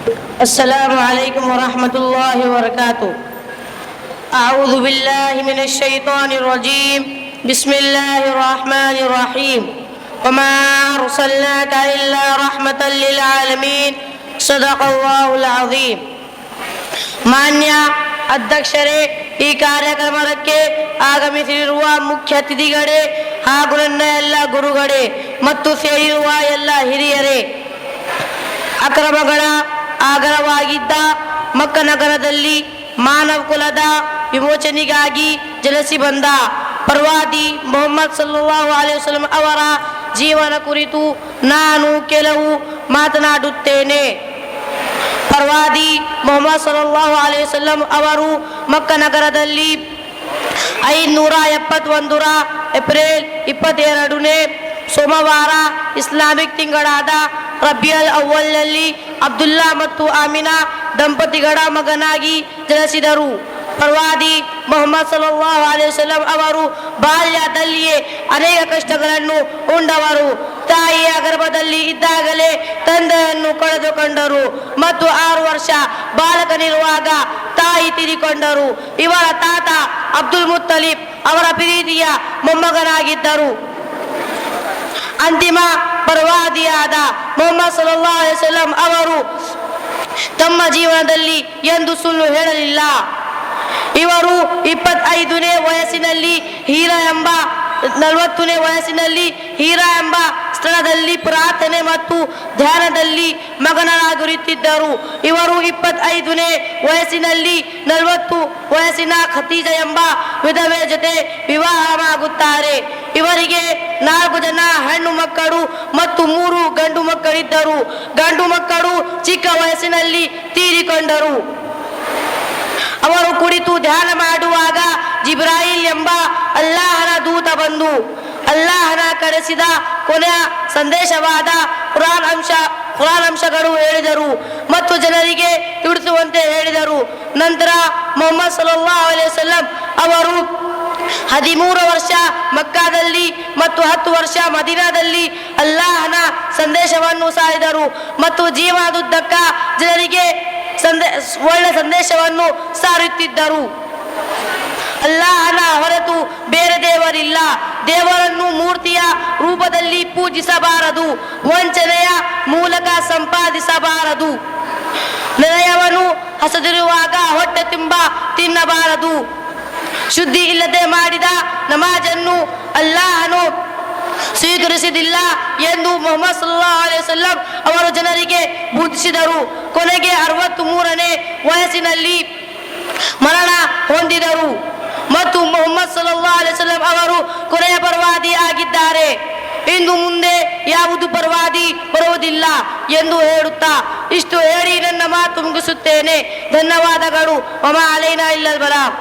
السلام عليكم ورحمة الله وبركاته. أعوذ بالله من الشيطان الرجيم. بسم الله الرحمن الرحيم. وما أرسلناك إلا رحمة للعالمين. صدق الله العظيم. ಮಾನ್ಯ ಅಧ್ಯಕ್ಷರೇ, ಈ ಕಾರ್ಯಕ್ರಮಕ್ಕೆ ಆಗಮಿಸಿರುವ ಮುಖ್ಯ ಅತಿಥಿಗಳೇ ಹಾಗೂ ನನ್ನ ಎಲ್ಲ ಗುರುಗಳೇ ಮತ್ತು ಸೇರಿರುವ ಎಲ್ಲ ಹಿರಿಯರೇ, ಅಕ್ರಮಗಳ ಆಗರವಾಗಿದ್ದ ಮಕ್ಕನಗರದಲ್ಲಿ ಮಾನವ ಕುಲದ ವಿಮೋಚನೆಗಾಗಿ ಜನಿಸಿ ಬಂದ ಪ್ರವಾದಿ ಮೊಹಮ್ಮದ್ ಸಲ್ಲಲ್ಲಾಹು ಅಲೈಹಿ ವಸಲ್ಲಂ ಅವರ ಜೀವನ ಕುರಿತು ನಾನು ಕೆಲವು ಮಾತನಾಡುತ್ತೇನೆ. ಪ್ರವಾದಿ ಮೊಹಮ್ಮದ್ ಸಲ್ಲಲ್ಲಾಹು ಅಲೈಹಿ ವಸಲ್ಲಂ ಅವರು ಮಕ್ಕ ನಗರದಲ್ಲಿ 571 ಏಪ್ರಿಲ್ 22ನೇ ಸೋಮವಾರ ಇಸ್ಲಾಮಿಕ್ ತಿಂಗಳಾದ ರಬಿಯುಲ್ ಅವ್ವಲ್ನಲ್ಲಿ ಅಬ್ದುಲ್ಲಾ ಮತ್ತು ಆಮಿನಾ ದಂಪತಿಗಳ ಮಗನಾಗಿ ಜನಿಸಿದರು. ಪ್ರವಾದಿ ಮೊಹಮ್ಮದ್ ಸಲ್ಲಲ್ಲಾಹು ಅಲೈಹಿ ವಸಲ್ಲಂ ಅವರು ಬಾಲ್ಯದಲ್ಲಿಯೇ ಅನೇಕ ಕಷ್ಟಗಳನ್ನು ಉಂಡವರು. ತಾಯಿಯ ಗರ್ಭದಲ್ಲಿ ಇದ್ದಾಗಲೇ ತಂದೆಯನ್ನು ಕಳೆದುಕೊಂಡರು ಮತ್ತು 6 ವರ್ಷ ಬಾಲಕನಿರುವಾಗ ತಾಯಿ ತೀರಿಕೊಂಡರು. ಇವರ ತಾತ ಅಬ್ದುಲ್ ಮುತ್ತಲಿಬ್ ಅವರ ಪ್ರೀತಿಯ ಮೊಮ್ಮಗನಾಗಿದ್ದರು. ಅಂತಿಮ ಪ್ರವಾದಿಯಾದ ಮೊಹಮ್ಮದ್ ಸಲ್ಲಲ್ಲಾಹು ಅಲೈಹಿ ವಸಲ್ಲಂ ಅವರು ತಮ್ಮ ಜೀವನದಲ್ಲಿ ಎಂದು ಸುಳ್ಳು ಹೇಳಲಿಲ್ಲ. ಇವರು 25ನೇ ವಯಸ್ಸಿನಲ್ಲಿ 40ನೇ ವಯಸ್ಸಿನಲ್ಲಿ ಹೀರಾ ಎಂಬ ಸ್ಥಳದಲ್ಲಿ ಪ್ರಾರ್ಥನೆ ಮತ್ತು ಧ್ಯಾನದಲ್ಲಿ ಮಗನಾಗಿರುತ್ತಿದ್ದರು. ಇವರು 25ನೇ ವಯಸ್ಸಿನಲ್ಲಿ 40 ವಯಸ್ಸಿನ ಖದೀಜಾ ಎಂಬ ವಿಧವೆ ಜೊತೆ ವಿವಾಹವಾಗುತ್ತಾರೆ. ಇವರಿಗೆ 4 ಜನ ಹೆಣ್ಣು ಮಕ್ಕಳು ಮತ್ತು 3 ಗಂಡು ಮಕ್ಕಳಿದ್ದರು. ಗಂಡು ಮಕ್ಕಳು ಚಿಕ್ಕ ವಯಸ್ಸಿನಲ್ಲಿ ತೀರಿಕೊಂಡರು. ಅವರು ಕುಳಿತು ಧ್ಯಾನ ಮಾಡುವಾಗ ಜಿಬ್ರಾಯಿಲ್ ಎಂಬ ಅಲ್ಲಾಹನ ದೂತ ಬಂದು ಅಲ್ಲಾಹನ ಕರೆಸಿದ ಕೊನೆಯ ಸಂದೇಶವಾದ ಕುರಾನ್ ಅಂಶಗಳು ಹೇಳಿದರು ಮತ್ತು ಜನರಿಗೆ ತಿಳಿಸುವಂತೆ ಹೇಳಿದರು. ನಂತರ ಮೊಹಮ್ಮದ್ ಸಲ್ಲಲ್ಲಾಹು ಅಲೈಹಿ ವಸಲ್ಲಂ ಅವರು 13 ವರ್ಷ ಮಕ್ಕಾದಲ್ಲಿ ಮತ್ತು 10 ವರ್ಷ ಮದೀನಾದಲ್ಲಿ ಅಲ್ಲಾಹನ ಸಂದೇಶವನ್ನು ಸಾರಿದರು ಮತ್ತು ಜೀವನದುದ್ದಕ್ಕ ಜನರಿಗೆ ಒಳ್ಳೆ ಸಂದೇಶವನ್ನು ಸಾರುತ್ತಿದ್ದರು. ಅಲ್ಲಾಹನ ಹೊರತು ಬೇರೆ ದೇವರಿಲ್ಲ. ದೇವರನ್ನು ಮೂರ್ತಿಯ ರೂಪದಲ್ಲಿ ಪೂಜಿಸಬಾರದು. ವಂಚನೆಯ ಮೂಲಕ ಸಂಪಾದಿಸಬಾರದು. ನೆರೆಯವನು ಹಸದಿರುವಾಗ ಹೊಟ್ಟೆ ತುಂಬ ತಿನ್ನಬಾರದು. ಶುದ್ಧಿ ಇಲ್ಲದೆ ಮಾಡಿದ ನಮಾಜನ್ನು ಅಲ್ಲಾಹನು ಸ್ವೀಕರಿಸಿದಿಲ್ಲ ಎಂದು ಮೊಹಮ್ಮದ್ ಸಲ್ಲಲ್ಲಾಹು ಅಲೈಹಿ ವಸಲ್ಲಂ ಅವರು ಜನರಿಗೆ ಬೋಧಿಸಿದರು. ಕೊನೆಗೆ 63ನೇ ವಯಸ್ಸಿನಲ್ಲಿ ಮರಣ ಹೊಂದಿದರು ಮತ್ತು ಮೊಹಮ್ಮದ್ ಸಲ್ಲಲ್ಲಾಹು ಅಲೈಹಿ ವಸಲ್ಲಂ ಅವರು ಕೊನೆಯ ಪ್ರವಾದಿ ಆಗಿದ್ದಾರೆ. ಇನ್ನು ಮುಂದೆ ಯಾವುದು ಪ್ರವಾದಿ ಬರುವುದಿಲ್ಲ ಎಂದು ಹೇಳುತ್ತಾ ಇಷ್ಟು ಹೇಳಿ ನನ್ನ ಮಾತು ಮುಗಿಸುತ್ತೇನೆ. ಧನ್ಯವಾದಗಳು. ವಮಾ ಅಲೈನಾ ಇಲ್ಲಲ್ ಬಲಾಗ್.